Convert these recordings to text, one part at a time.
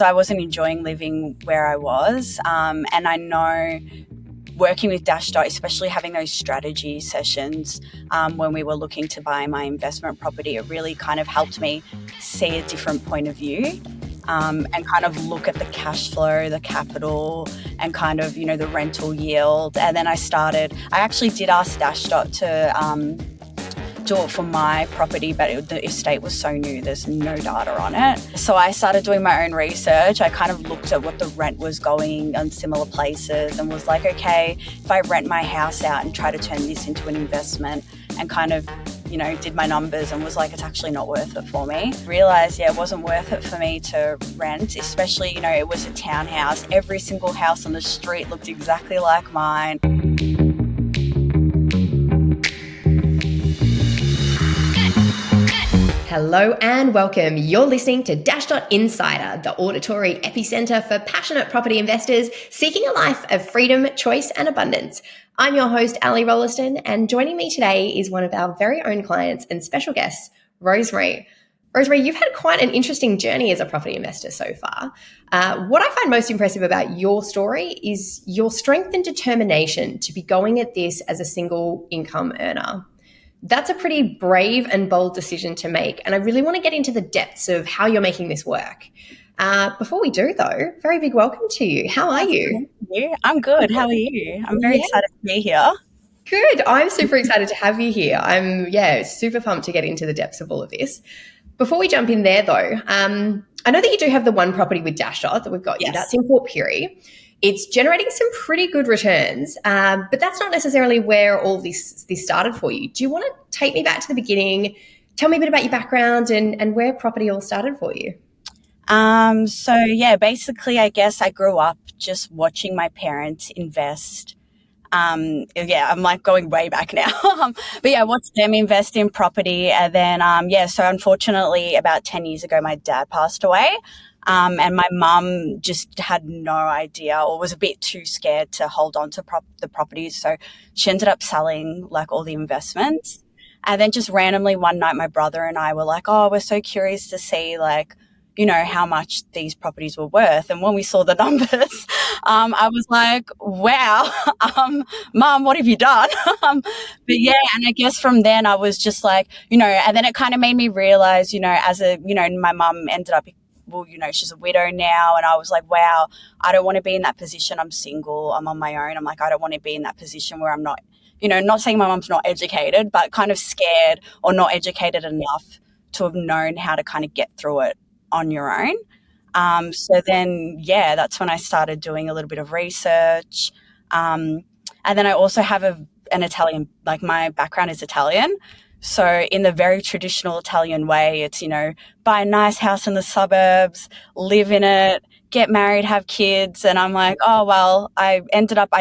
I wasn't enjoying living where I was. And I know working with Dashdot, especially having those strategy sessions when we were looking to buy my investment property, it really kind of helped me see a different point of view and kind of look at the cash flow, the capital, and kind of, the rental yield. And then I actually did ask Dashdot to do it for my property, but the estate was so new, there's no data on it. So I started doing my own research. I kind of looked at what the rent was going on similar places and was like, okay, if I rent my house out and try to turn this into an investment, and kind of, did my numbers and was like, it's actually not worth it for me. Realised, it wasn't worth it for me to rent, especially, it was a townhouse. Every single house on the street looked exactly like mine. Hello and welcome. You're listening to Dashdot Insider, the auditory epicenter for passionate property investors seeking a life of freedom, choice, and abundance. I'm your host, Ali Rolliston, and joining me today is one of our very own clients and special guests, Rosemarie. Rosemarie, you've had quite an interesting journey as a property investor so far. What I find most impressive about your story is your strength and determination to be going at this as a single income earner. That's a pretty brave and bold decision to make, and I really want to get into the depths of how you're making this work. Before we do, though, very big welcome to you. How are you? I'm good. How are you? I'm very excited to be here. Good. I'm super excited to have you here. I'm, super pumped to get into the depths of all of this. Before we jump in there, though, I know that you do have the one property with Dashdot that we've got you. That's in Port Pirie. It's generating some pretty good returns, but that's not necessarily where all this started for you. Do you want to take me back to the beginning, tell me a bit about your background and where property all started for you? Basically, I guess I grew up just watching my parents invest. I'm like going way back now. I watched them invest in property. And then, so unfortunately about 10 years ago, my dad passed away. And my mum just had no idea or was a bit too scared to hold on to the properties. So she ended up selling like all the investments. And then just randomly one night, my brother and I were like, oh, we're so curious to see how much these properties were worth. And when we saw the numbers, I was like, wow, Mum, what have you done? And I guess from then I was just like, and then it kind of made me realize, my mum ended up, she's a widow now. And I was like, wow, I don't want to be in that position. I'm single. I'm on my own. I'm like, I don't want to be in that position where I'm not, not saying my mum's not educated, but kind of scared or not educated enough to have known how to kind of get through it on your own. That's when I started doing a little bit of research. And then I also have an Italian, like my background is Italian. So in the very traditional Italian way, it's, buy a nice house in the suburbs, live in it, get married, have kids. And I'm like, oh, well, I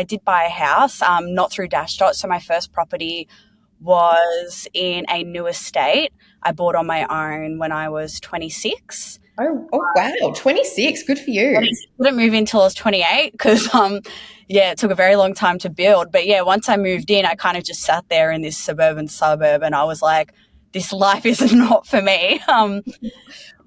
did buy a house, not through Dashdot. So my first property was in a new estate. I bought on my own when I was 26. Oh wow, 26. Good for you. I didn't move in until I was 28 because, it took a very long time to build. But, once I moved in, I kind of just sat there in this suburb and I was like, this life is not for me.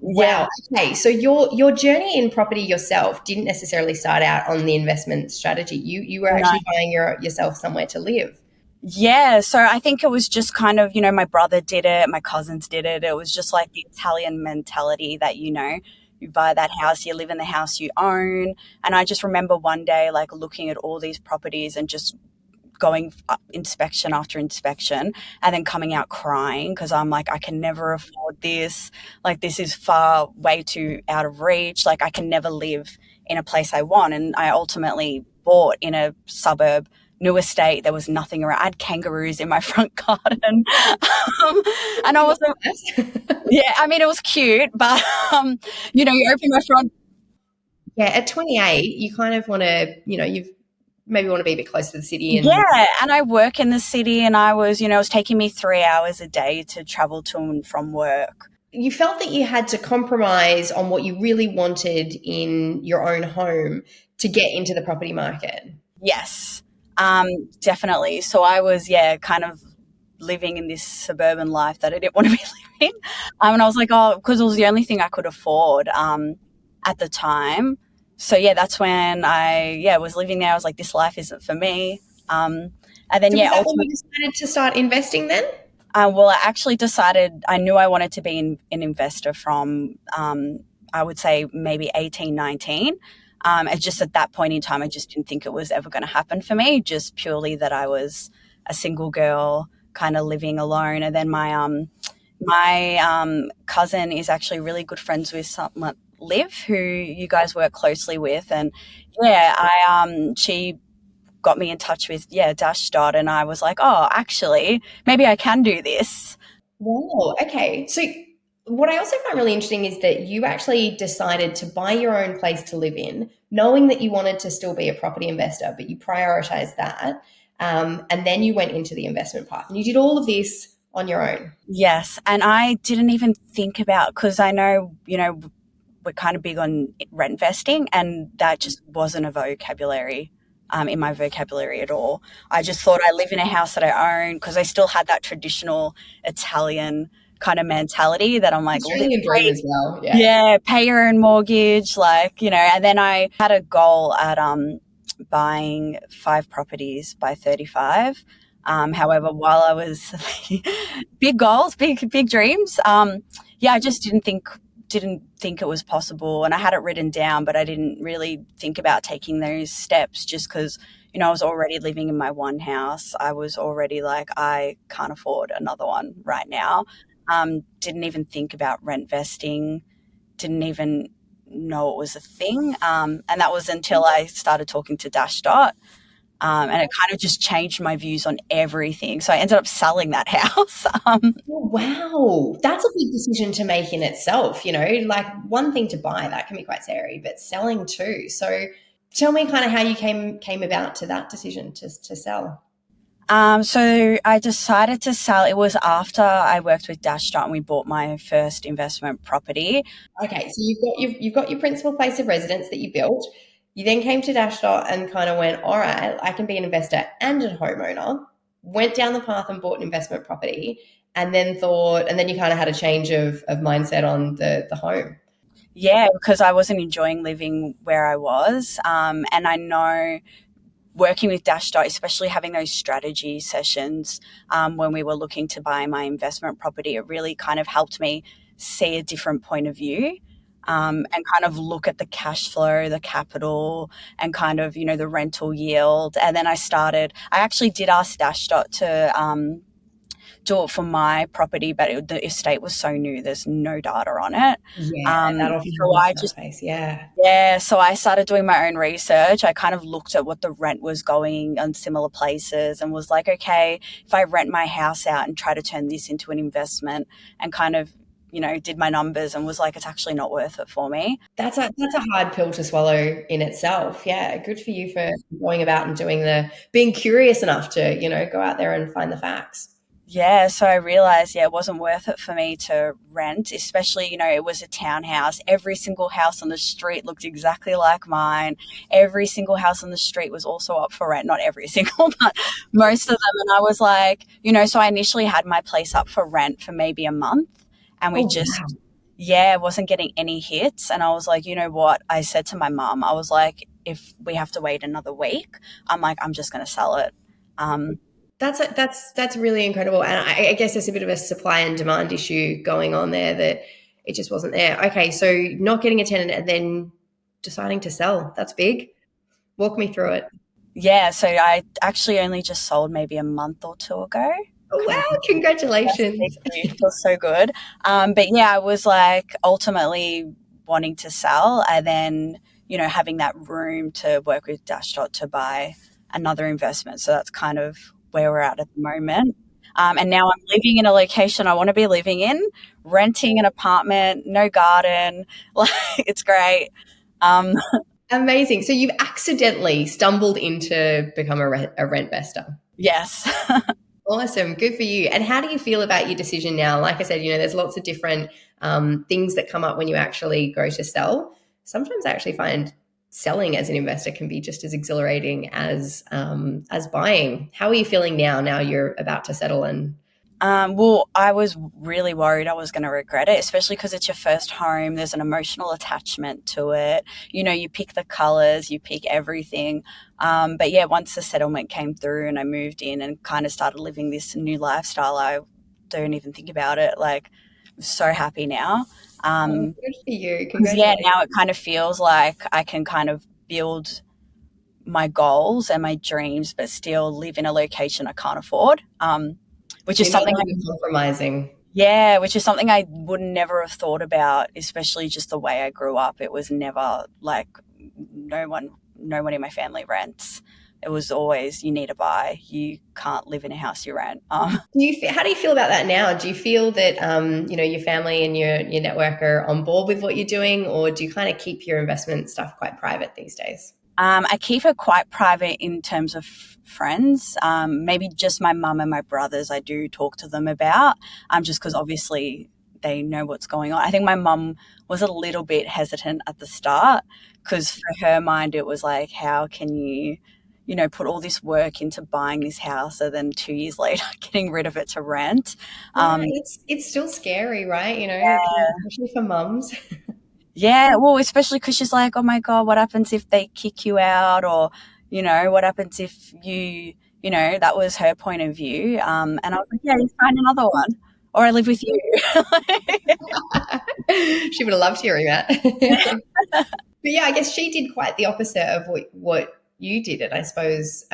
Wow. Okay, so your journey in property yourself didn't necessarily start out on the investment strategy. You were actually buying yourself somewhere to live. Yeah, so I think it was just kind of, my brother did it, my cousins did it. It was just like the Italian mentality that, you buy that house, you live in the house you own. And I just remember one day like looking at all these properties and just going inspection after inspection and then coming out crying because I'm like, I can never afford this. Like this is way too out of reach. Like I can never live in a place I want. And I ultimately bought in a suburb, new estate. There was nothing around. I had kangaroos in my front garden. And I was like, it was cute, but, you open my front. Yeah, at 28, you kind of want to, you've maybe want to be a bit closer to the city. And I work in the city and I was, it was taking me 3 hours a day to travel to and from work. You felt that you had to compromise on what you really wanted in your own home to get into the property market. Yes. Definitely. So I was, kind of living in this suburban life that I didn't want to be living. And I was like, because it was the only thing I could afford. at the time. So yeah, that's when I was living there. I was like, this life isn't for me. And then So was that when ultimately, you decided to start investing then? well, I actually decided I knew I wanted to be an investor from, I would say maybe 18, 19. It's just at that point in time, I just didn't think it was ever going to happen for me, just purely that I was a single girl kind of living alone. And then my cousin is actually really good friends with someone, Liv, who you guys work closely with. And yeah, she got me in touch with Dashdot, and I was like, oh, actually, maybe I can do this. Wow. Okay. So what I also find really interesting is that you actually decided to buy your own place to live in, knowing that you wanted to still be a property investor, but you prioritized that. And then you went into the investment path and you did all of this on your own. Yes, and I didn't even think about, because I know, we're kind of big on rent vesting, and that just wasn't a vocabulary in my vocabulary at all. I just thought I live in a house that I own, because I still had that traditional Italian kind of mentality that I'm like, Australian dream as well. Yeah. yeah, pay your own mortgage, and then I had a goal at buying 5 properties by 35. However, while I was big goals, big dreams, I just didn't think it was possible, and I had it written down, but I didn't really think about taking those steps, just because I was already living in my one house. I was already like, I can't afford another one right now. Didn't even think about rent vesting, didn't even know it was a thing. And that was until I started talking to Dashdot. And it kind of just changed my views on everything. So I ended up selling that house. Oh, wow. That's a big decision to make in itself. Like one thing to buy, that can be quite scary, but selling too. So tell me kind of how you came about to that decision to sell. So I decided to sell. It was after I worked with Dashdot and we bought my first investment property. Okay, so you've got your principal place of residence that you built. You then came to Dashdot and kind of went, all right, I can be an investor and a homeowner. Went down the path and bought an investment property, and then you kind of had a change of mindset on the home. Yeah, because I wasn't enjoying living where I was. And I know working with Dashdot, especially having those strategy sessions when we were looking to buy my investment property, it really kind of helped me see a different point of view, and kind of look at the cash flow, the capital, and kind of, the rental yield. And then I actually did ask Dashdot to do it for my property, but the estate was so new, there's no data on it. Yeah, that often So happens I in that just space. Yeah. yeah, so I started doing my own research. I kind of looked at what the rent was going on similar places and was like, okay, if I rent my house out and try to turn this into an investment, and kind of, did my numbers and was like, it's actually not worth it for me. That's a hard pill to swallow in itself. Yeah, good for you for going about and being curious enough to, go out there and find the facts. Yeah, so I realized, it wasn't worth it for me to rent, especially, it was a townhouse. Every single house on the street looked exactly like mine. Every single house on the street was also up for rent. Not every single, but most of them. And I was like, so I initially had my place up for rent for maybe a month, and we Oh just, wow. wasn't getting any hits. And I was like, you know what? I said to my mum, I was like, if we have to wait another week, I'm like, I'm just going to sell it. Um, That's really incredible, and I guess there's a bit of a supply and demand issue going on there that it just wasn't there. Okay, so not getting a tenant and then deciding to sell. That's big. Walk me through it. Yeah, so I actually only just sold maybe a month or two ago. Oh Kind of, wow! yes, thank Congratulations. you. It feels so good. But yeah, I was like ultimately wanting to sell, and then, having that room to work with Dashdot to buy another investment. So that's kind of where we're at the moment. And now I'm living in a location I want to be living in, renting an apartment, no garden. Like, it's great. Um, Amazing. So you've accidentally stumbled into become a rent investor. yes. Awesome. Good for you. And how do you feel about your decision now? Like I said, there's lots of different things that come up when you actually go to sell. Sometimes I actually find selling as an investor can be just as exhilarating as buying. How are you feeling now? Now you're about to settle in. Well, I was really worried I was going to regret it, especially because it's your first home. There's an emotional attachment to it. You pick the colors, you pick everything. But yeah, once the settlement came through and I moved in and kind of started living this new lifestyle, I don't even think about it. Like, I'm so happy now. Oh, good for you. 'Cause, yeah, Congratulations. now it kind of feels like I can kind of build my goals and my dreams, but still live in a location I can't afford. Which is You're no something longer compromising. yeah, which is something I would never have thought about, especially just the way I grew up. It was never like no one in my family rents. It was always you need to buy. You can't live in a house you rent. How do you feel about that now? Do you feel that your family and your network are on board with what you're doing, or do you kind of keep your investment stuff quite private these days? I keep it quite private in terms of friends. Maybe just my mum and my brothers. I do talk to them about, just because obviously they know what's going on. I think my mum was a little bit hesitant at the start because for her mind it was like, how can you put all this work into buying this house and then 2 years later getting rid of it to rent. Yeah, Um, it's still scary, right? It can, especially for mums. Yeah, well, especially because she's like, oh my God, what happens if they kick you out? Or, what happens if that was her point of view. And I was like, yeah, you find another one or I live with you. She would have loved hearing that. But yeah, I guess she did quite the opposite of what you did. And I suppose,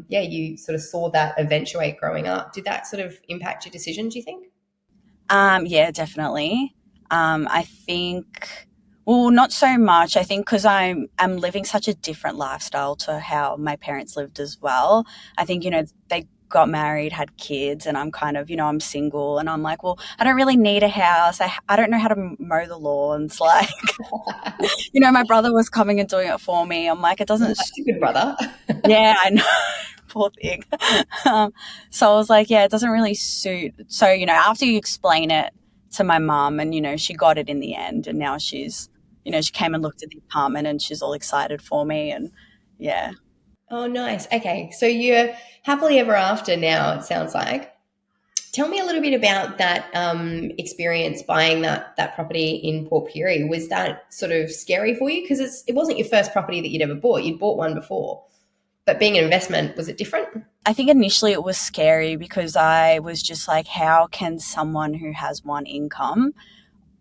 you sort of saw that eventuate growing up. Did that sort of impact your decision, do you think? Yeah, definitely. I think, well, not so much. I think because I'm living such a different lifestyle to how my parents lived as well. I think, they got married, had kids, and I'm kind of, I'm single and I'm like, well, I don't really need a house. I don't know how to mow the lawns. Like, my brother was coming and doing it for me. I'm like, it Well, doesn't, that's a good brother. yeah, I know. Poor thing. So I was like, yeah, it doesn't really suit. So, after you explain it to my mum and, she got it in the end and now she came and looked at the apartment and she's all excited for me and yeah. Oh, nice. Okay. So you're happily ever after now, it sounds like. Tell me a little bit about that experience buying that property in Port Pirie. Was that sort of scary for you? Because it wasn't your first property that you'd ever bought. You'd bought one before. But being an investment, was it different? I think initially it was scary because I was just like, how can someone who has one income,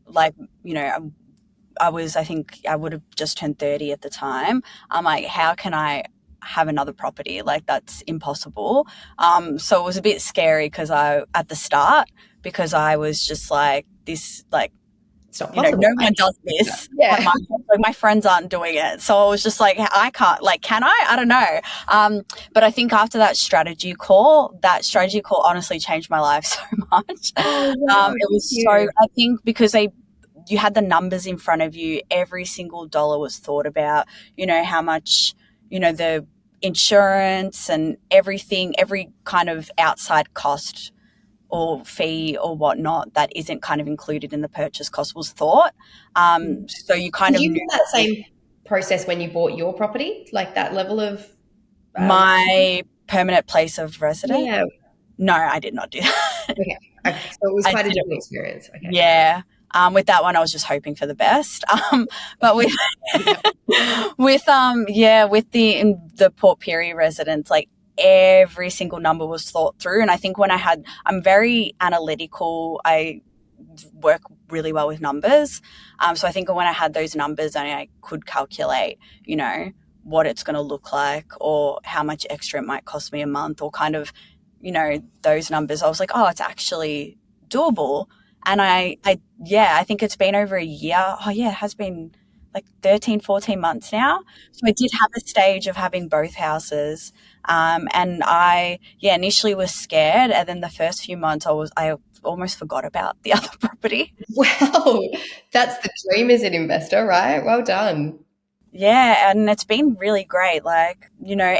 like, I think I would have just turned 30 at the time. I'm like, how can I have another property? Like, that's impossible. So it was a bit scary at the start, because I was just like, this, like, It's not possible, no right? one does this. Yeah. My friends aren't doing it. So I was just like, I can't, like, can I? I don't know. But I think after that strategy call honestly changed my life so much. Oh, wow. It Thank was so, you. I think because you had the numbers in front of you, every single dollar was thought about, how much, the insurance and everything, every kind of outside cost or fee or whatnot that isn't kind of included in the purchase cost was thought. So you kind Did of you knew do that same process when you bought your property? Like that level of, um, my permanent place of residence. yeah. No, I did not do that. Okay. Okay. So it was I quite a did it. different experience. Okay. Yeah. With that one, I was just hoping for the best. But with with the Port Pirie residents, like every single number was thought through. And I think I'm very analytical. I work really well with numbers. So I think when I had those numbers and I could calculate, what it's going to look like or how much extra it might cost me a month or kind of, those numbers, I was like, oh, it's actually doable. And I think it's been over a year. Oh yeah, it has been like 13, 14 months now. So I did have a stage of having both houses. And initially was scared. And then the first few months I almost forgot about the other property. Wow. That's the dream as an investor, right? Well done. Yeah. And it's been really great. Like,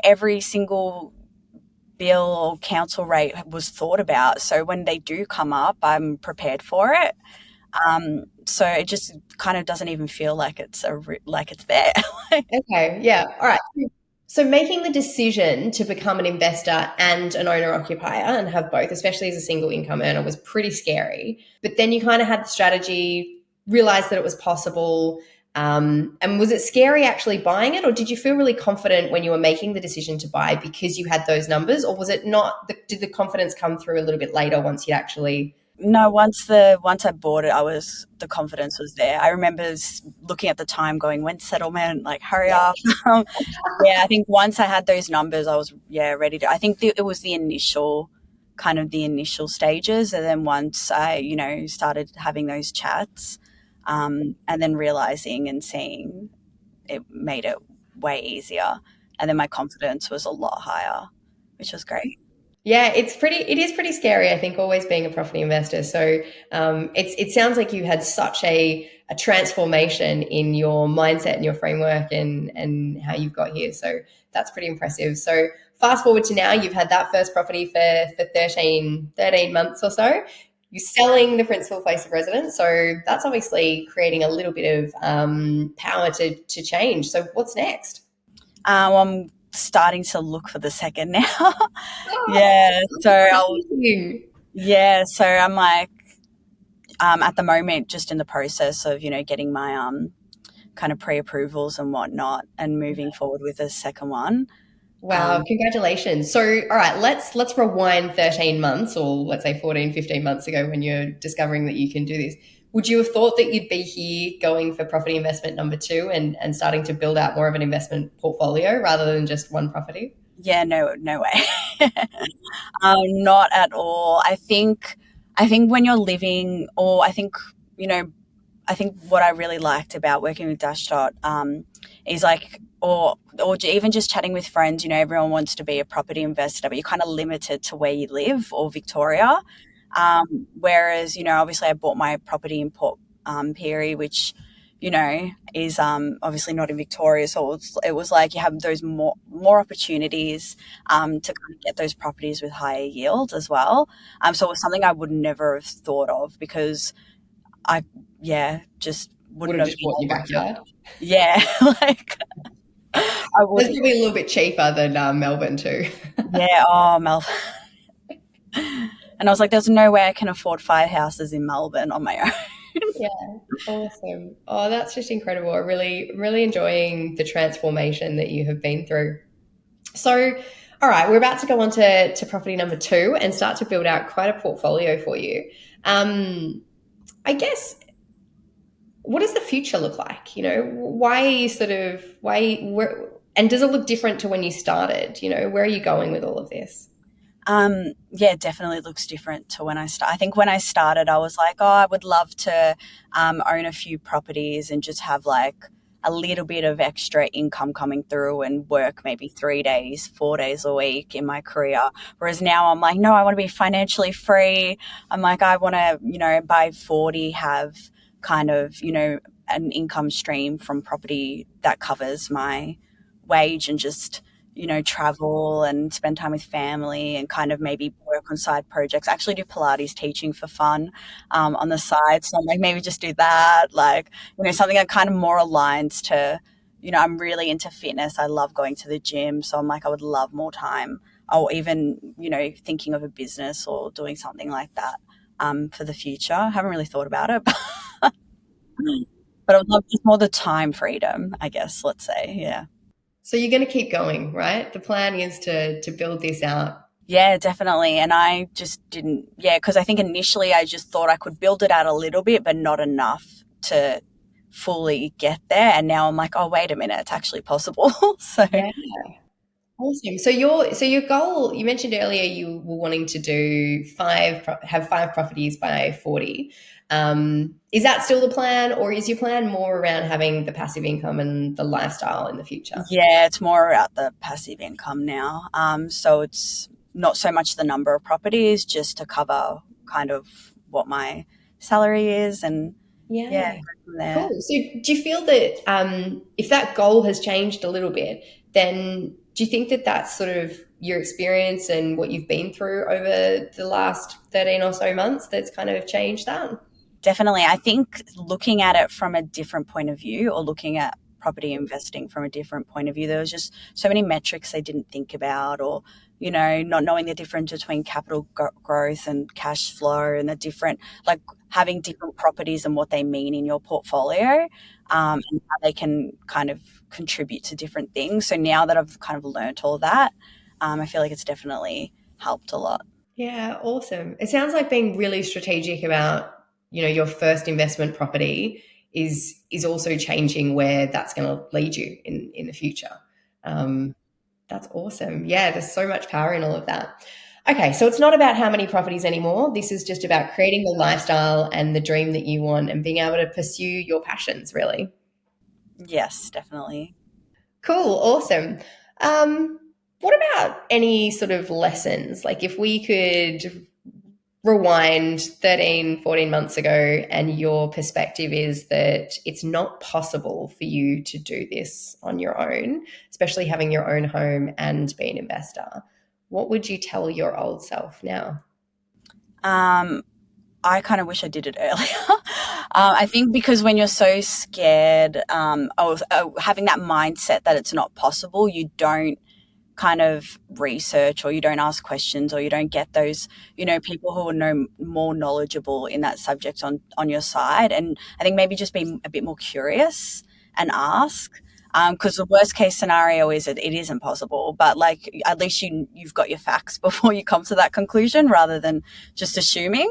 every single bill or council rate was thought about. So when they do come up, I'm prepared for it. So it just kind of doesn't even feel like it's like it's there. Okay. Yeah. All right. So making the decision to become an investor and an owner occupier and have both, especially as a single income earner, was pretty scary. But then you kind of had the strategy, realized that it was possible. And was it scary actually buying it, or did you feel really confident when you were making the decision to buy because you had those numbers, or was it not? Did the confidence come through a little bit later once you actually? No, once I bought it, the confidence was there. I remember looking at the time, going, "When's settlement? Like, hurry Yeah. up!" Yeah, I think once I had those numbers, I was ready to. I think it was the initial stages, and then once I started having those chats, and then realizing and seeing, it made it way easier, and then my confidence was a lot higher, which was great. Yeah, it is pretty scary, I think, always being a property investor. So it sounds like you had such a transformation in your mindset and your framework and how you've got here. So that's pretty impressive. So fast forward to now, you've had that first property for 13 months or so. You're selling the principal place of residence. So that's obviously creating a little bit of power to change. So what's next? I'm starting to look for the second now. Oh, Yeah, exciting. so I'm like, at the moment, just in the process of getting my kind of pre-approvals and whatnot, and moving forward with a second one. Wow, congratulations. So, all right, let's rewind 13 months or let's say 14, 15 months ago when you're discovering that you can do this. Would you have thought that you'd be here going for property investment number two and starting to build out more of an investment portfolio rather than just one property? Yeah, no way. Not at all. I think when you're living, or you know, I think what I really liked about working with Dashdot, is like, or even just chatting with friends. Everyone wants to be a property investor, but you're kind of limited to where you live or Victoria. Whereas, obviously, I bought my property in Port Pirie, which is obviously not in Victoria. So it was like you have those more opportunities to kind of get those properties with higher yield as well. So it was something I would never have thought of, because I, just Would wouldn't have have just been bought in your able to. backyard. Yeah, like I That's wouldn't. probably a little bit cheaper than Melbourne too. Yeah, oh, Melbourne. And I was like, there's no way I can afford 5 houses in Melbourne on my own. Yeah, awesome. Oh, that's just incredible. I'm really enjoying the transformation that you have been through. So, all right, we're about to go on to property number two and start to build out quite a portfolio for you. I guess, what does the future look like? Why are you where, and does it look different to when you started? Where are you going with all of this? Yeah, it definitely looks different to when I started. I think when I started, I was like, oh, I would love to own a few properties and just have like a little bit of extra income coming through and work maybe 3 days, 4 days a week in my career. Whereas now I'm like, no, I want to be financially free. I'm like, I want to, by 40, have kind of, an income stream from property that covers my wage, and just travel and spend time with family, and kind of maybe work on side projects. I actually do Pilates teaching for fun on the side. So I'm like, maybe just do that. Like, something that kind of more aligns to, I'm really into fitness. I love going to the gym. So I'm like, I would love more time. Or even, thinking of a business or doing something like that for the future. I haven't really thought about it, but I would love just more the time freedom, I guess, let's say. Yeah. So you're going to keep going, right? The plan is to build this out. Yeah, definitely. And I just didn't, because I think initially I just thought I could build it out a little bit, but not enough to fully get there. And now I'm like, oh, wait a minute, it's actually possible. So, Yeah. Awesome. So your goal, you mentioned earlier you were wanting to have five properties by 40. Is that still the plan, or is your plan more around having the passive income and the lifestyle in the future? yeah, it's more about the passive income now. So it's not so much the number of properties, just to cover kind of what my salary is, and Yeah. go from there. Cool. So do you feel that if that goal has changed a little bit, then do you think that that's sort of your experience and what you've been through over the last 13 or so months that's kind of changed that? Definitely. I think looking at it from a different point of view, or looking at property investing from a different point of view. There was just so many metrics they didn't think about, or not knowing the difference between capital growth and cash flow, and the different, like, having different properties and what they mean in your portfolio, and how they can kind of contribute to different things. So now that I've kind of learnt all that, I feel like it's definitely helped a lot. Yeah, awesome. It sounds like being really strategic about, your first investment property is also changing where that's going to lead you in the future. That's awesome. Yeah, there's so much power in all of that. Okay, so it's not about how many properties anymore. This is just about creating the lifestyle and the dream that you want and being able to pursue your passions, really. Yes, definitely. Cool, awesome. What about any sort of lessons? Like if we could rewind 13, 14 months ago, and your perspective is that it's not possible for you to do this on your own, especially having your own home and be an investor, what would you tell your old self now? Um, I kind of wish I did it earlier. I think because when you're so scared, of having that mindset that it's not possible, you don't kind of research, or you don't ask questions, or you don't get those, people who are more knowledgeable in that subject on your side. And I think maybe just be a bit more curious and ask. Because the worst case scenario is it isn't possible, but like at least you've got your facts before you come to that conclusion, rather than just assuming.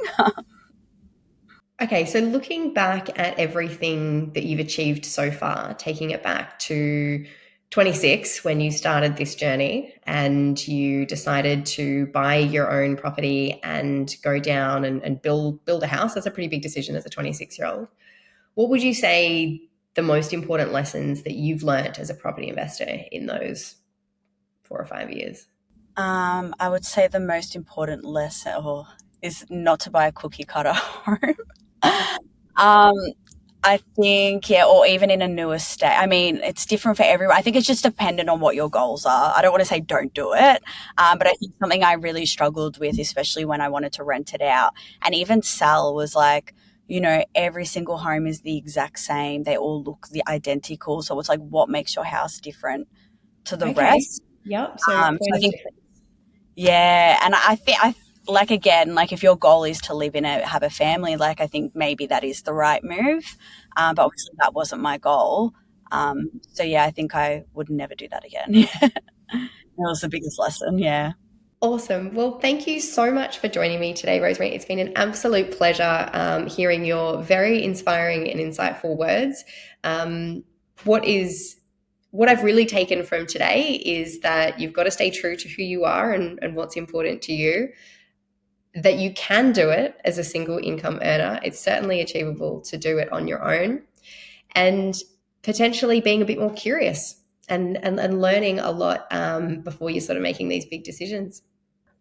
Okay, so looking back at everything that you've achieved so far, taking it back to 26 when you started this journey and you decided to buy your own property and go down and build a house. That's a pretty big decision as a 26-year-old. What would you say the most important lessons that you've learnt as a property investor in those 4 or 5 years? I would say the most important lesson, is not to buy a cookie cutter home. Um, I think, yeah, or even in a newer state. I mean, it's different for everyone. I think it's just dependent on what your goals are. I don't want to say don't do it, but I think something I really struggled with, especially when I wanted to rent it out and even sell, was like, every single home is the exact same. They all look the identical. So it's like, what makes your house different to the Okay. rest? Yep. So So point I of think, difference. yeah, and I think like, again, like if your goal is to live in have a family, like I think maybe that is the right move. But obviously that wasn't my goal. So yeah, I think I would never do that again. That was the biggest lesson. Yeah. Awesome. Well, thank you so much for joining me today, Rosemary. It's been an absolute pleasure hearing your very inspiring and insightful words. Um, what is what I've really taken from today is that you've got to stay true to who you are and what's important to you, that you can do it as a single income earner. It's certainly achievable to do it on your own, and potentially being a bit more curious and learning a lot before you're sort of making these big decisions.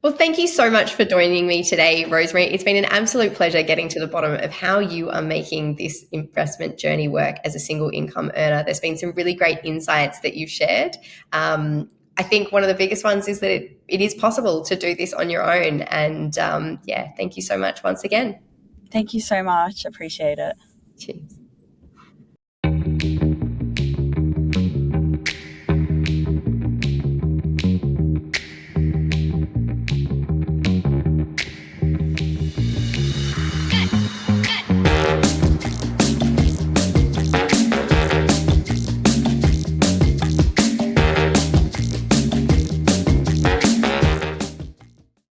Well, thank you so much for joining me today, Rosemary. It's been an absolute pleasure getting to the bottom of how you are making this investment journey work as a single income earner. There's been some really great insights that you've shared. I think one of the biggest ones is that it is possible to do this on your own. And yeah, thank you so much once again. Thank you so much. Appreciate it. Cheers.